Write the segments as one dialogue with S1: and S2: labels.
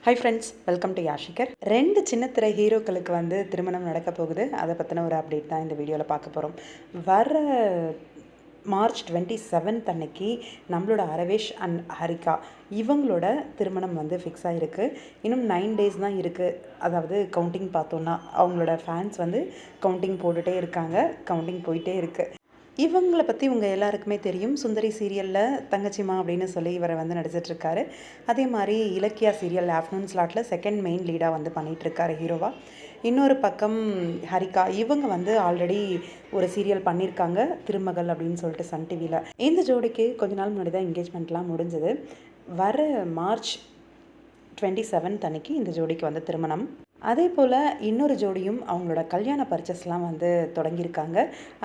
S1: Hi friends, welcome to யாஷிகர். 2 சின்னத்திரை ஹீரோக்களுக்கு வந்து திருமணம் நடக்க போகுது. அதை பற்றின ஒரு அப்டேட் தான் இந்த வீடியோவில் பார்க்க போகிறோம். வர மார்ச் 27 அன்னைக்கு நம்மளோட அரவேஷ் அண்ட் ஹரிகா இவங்களோட திருமணம் வந்து ஃபிக்ஸ் ஆகிருக்கு. இன்னும் 9 டேஸ் தான் இருக்குது. அதாவது கவுண்டிங் பார்த்தோன்னா அவங்களோட ஃபேன்ஸ் வந்து கவுண்டிங் போட்டுகிட்டே இருக்காங்க. கவுண்டிங் போயிட்டே இருக்குது. இவங்கள பற்றி உங்கள் எல்லாருக்குமே தெரியும். சுந்தரி சீரியலில் தங்கச்சிமா அப்படின்னு சொல்லி இவரை வந்து நடிச்சிட்ருக்காரு. அதே மாதிரி இலக்கியா சீரியல் ஆஃப்டர்நூன் ஸ்லாட்டில் செகண்ட் மெயின் லீடாக வந்து பண்ணிகிட்ருக்காரு ஹீரோவாக. இன்னொரு பக்கம் ஹரிகா இவங்க வந்து ஆல்ரெடி ஒரு சீரியல் பண்ணியிருக்காங்க, திருமகள் அப்படின்னு சொல்லிட்டு சன் டிவியில். இந்த ஜோடிக்கு கொஞ்ச நாள் முன்னாடி தான் என்கேஜ்மெண்ட்லாம் முடிஞ்சது. வர மார்ச் 27 அன்னைக்கு இந்த ஜோடிக்கு வந்து திருமணம். அதே போல் இன்னொரு ஜோடியும் அவங்களோட கல்யாண பர்ச்சேஸ்லாம் வந்து தொடங்கியிருக்காங்க.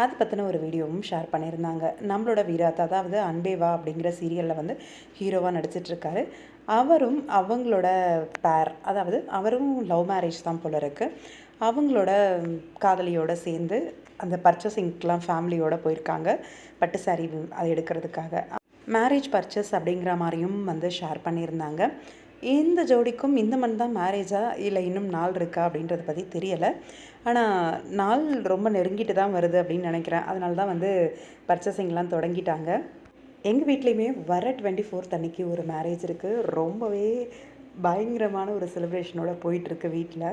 S1: அதை பற்றின ஒரு வீடியோவும் ஷேர் பண்ணியிருந்தாங்க. நம்மளோட வீராத், அதாவது அன்பேவா அப்படிங்கிற சீரியலில் வந்து ஹீரோவாக நடிச்சிட்ருக்காரு. அவரும் அவங்களோட பேர், அதாவது அவரும் லவ் மேரேஜ் தான் போல இருக்குது. அவங்களோட காதலியோடு சேர்ந்து அந்த பர்ச்சேசிங்க்கெலாம் ஃபேமிலியோடு போயிருக்காங்க, பட்டு சாரி அது எடுக்கிறதுக்காக. மேரேஜ் பர்ச்சேஸ் அப்படிங்கிற மாதிரியும் வந்து ஷேர் பண்ணியிருந்தாங்க. இந்த ஜோடிக்கும் இந்த மந்த் தான் மேரேஜா இல்லை இன்னும் நாள் இருக்கா அப்படின்றத பற்றி தெரியலை. ஆனால் நாள் ரொம்ப நெருங்கிட்டு தான் வருது அப்படின்னு நினைக்கிறேன். அதனால தான் வந்து பர்ச்சேசிங்லாம் தொடங்கிட்டாங்க. எங்கள் வீட்லேயுமே வர 24 அன்னைக்கு ஒரு மேரேஜ் இருக்குது. ரொம்பவே பயங்கரமான ஒரு செலிப்ரேஷனோட போயிட்டுருக்கு வீட்டில்.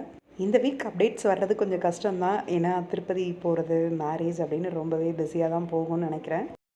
S1: இந்த வீக் அப்டேட்ஸ் வர்றது கொஞ்சம் கஷ்டம்தான். ஏன்னா திருப்பதி போகிறது, மேரேஜ் அப்படின்னு ரொம்பவே பிஸியாக தான் போகும்னு நினைக்கிறேன்.